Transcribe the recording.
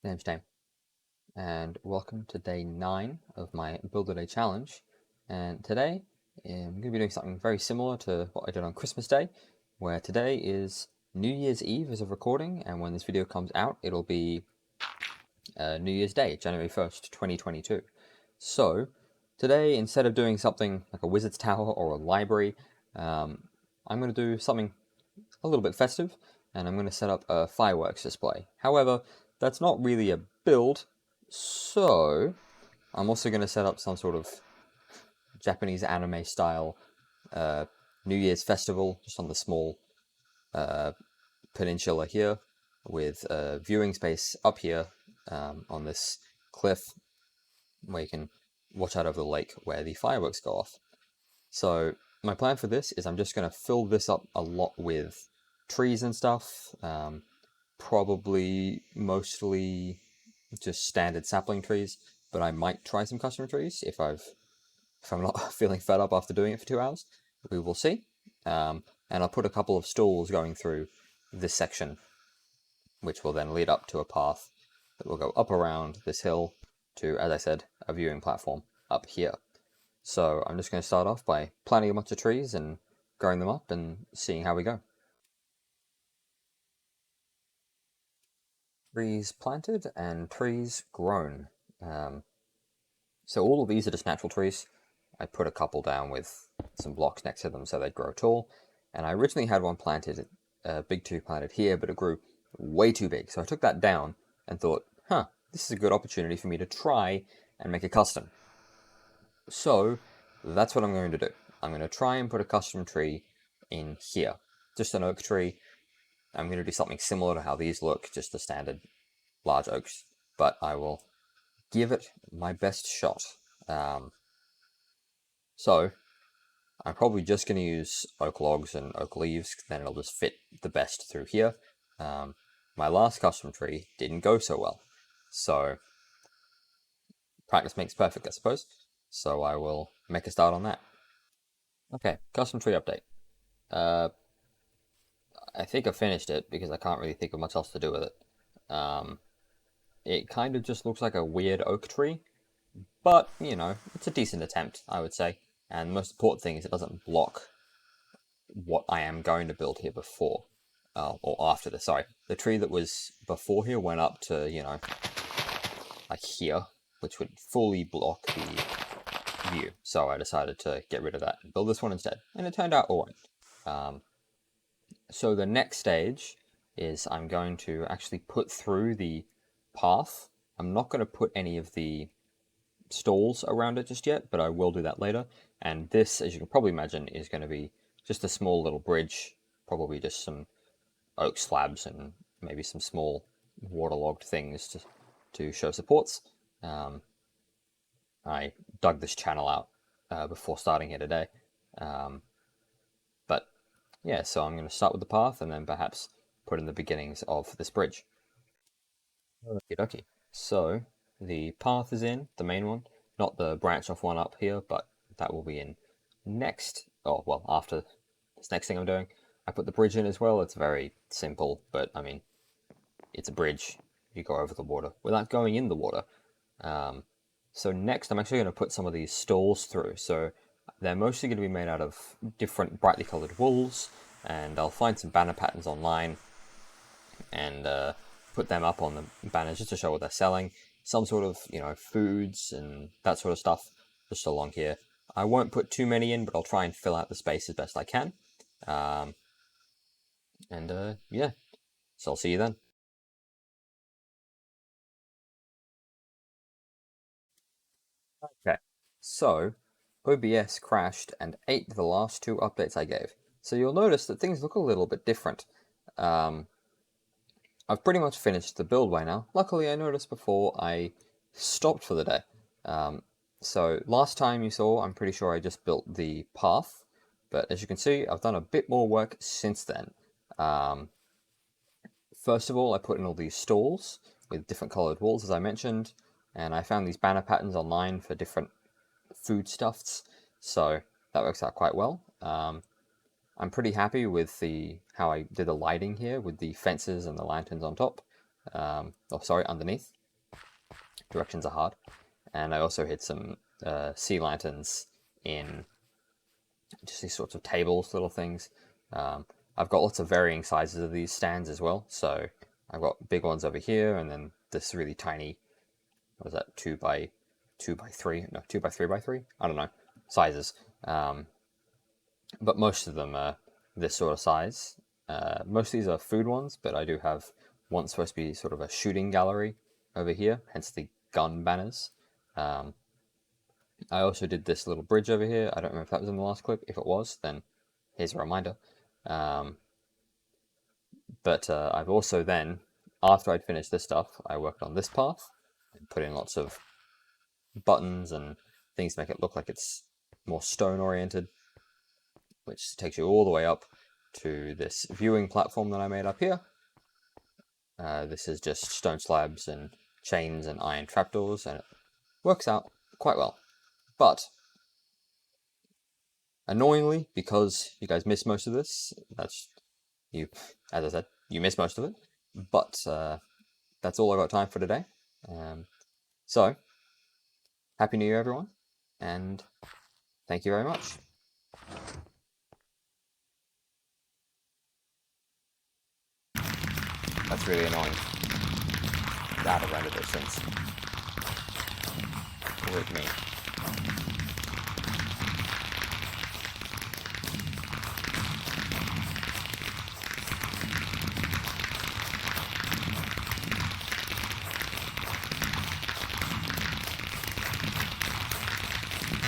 Name's Jame, and welcome to day 9 of my Build a Day challenge. And today I'm going to be doing something very similar to what I did on Christmas Day, where today is New Year's Eve as of recording, and when this video comes out, it'll be New Year's Day, January 1st, 2022. So today, instead of doing something like a wizard's tower or a library, I'm going to do something a little bit festive, and I'm going to set up a fireworks display. However, that's not really a build, so I'm also going to set up some sort of Japanese anime style New Year's festival just on the small peninsula here, with a viewing space up here on this cliff where you can watch out over the lake where the fireworks go off. So my plan for this is I'm just going to fill this up a lot with trees and stuff, probably mostly just standard sapling trees, but I might try some custom trees if I'm not feeling fed up after doing it for 2 hours. We will see. And I'll put a couple of stalls going through this section, which will then lead up to a path that will go up around this hill to, as I said, a viewing platform up here. So I'm just going to start off by planting a bunch of trees and growing them up and seeing how we go. Trees planted and trees grown. So all of these are just natural trees. I put a couple down with some blocks next to them so they'd grow tall. And I originally had one planted, a big tree planted here, but it grew way too big. So I took that down and thought, this is a good opportunity for me to try and make a custom. So that's what I'm going to do. I'm going to try and put a custom tree in here. Just an oak tree. I'm going to do something similar to how these look, just the standard large oaks. But I will give it my best shot. So I'm probably just going to use oak logs and oak leaves, then it'll just fit the best through here. My last custom tree didn't go so well, so practice makes perfect, I suppose. So I will make a start on that. Okay, custom tree update. I think I finished it because I can't really think of much else to do with it. It kind of just looks like a weird oak tree, but, you know, it's a decent attempt, I would say. And the most important thing is it doesn't block what I am going to build here before. Or after this, sorry. The tree that was before here went up to, you know, like here, which would fully block the view. So I decided to get rid of that and build this one instead. And it turned out alright. So the next stage is I'm going to actually put through the path. I'm not going to put any of the stalls around it just yet, but I will do that later. And this, as you can probably imagine, is going to be just a small little bridge, probably just some oak slabs and maybe some small waterlogged things to show supports. I dug this channel out before starting here today. But yeah, so I'm going to start with the path and then perhaps put in the beginnings of this bridge. Okay, so the path is in, the main one, not the branch off one up here, but that will be in next. Oh, well, after this next thing I'm doing. I put the bridge in as well. It's very simple, but I mean, it's a bridge. You go over the water without going in the water. So next, I'm actually going to put some of these stalls through. So they're mostly going to be made out of different brightly colored wools, and I'll find some banner patterns online and put them up on the banners just to show what they're selling. Some sort of, you know, foods and that sort of stuff just along here. I won't put too many in, but I'll try and fill out the space as best I can. Yeah, so I'll see you then. Okay, so OBS crashed and ate the last two updates I gave. So you'll notice that things look a little bit different. I've pretty much finished the build by now. Luckily, I noticed before I stopped for the day. So last time you saw, I'm pretty sure I just built the path, but as you can see, I've done a bit more work since then. First of all, I put in all these stalls with different colored walls, as I mentioned, and I found these banner patterns online for different foodstuffs, so that works out quite well. I'm pretty happy with how I did the lighting here with the fences and the lanterns on top. underneath. Directions are hard. And I also hid some sea lanterns in just these sorts of tables, little things. I've got lots of varying sizes of these stands as well. So I've got big ones over here, and then this really tiny, what is that, 2x3? No, 2x3x3? I don't know, sizes. But most of them are this sort of size. Most of these are food ones, but I do have one supposed to be sort of a shooting gallery over here, hence the gun banners. I also did this little bridge over here. I don't remember if that was in the last clip. If it was, then here's a reminder. But I've also then, after I'd finished this stuff, I worked on this path and put in lots of buttons and things to make it look like it's more stone oriented, which takes you all the way up to this viewing platform that I made up here. This is just stone slabs and chains and iron trapdoors, and it works out quite well. But annoyingly, because you guys missed most of this, that's you, as I said, you missed most of it. But that's all I got time for today. So, Happy New Year, everyone, and thank you very much. That's really annoying. Gotta render those things. With me.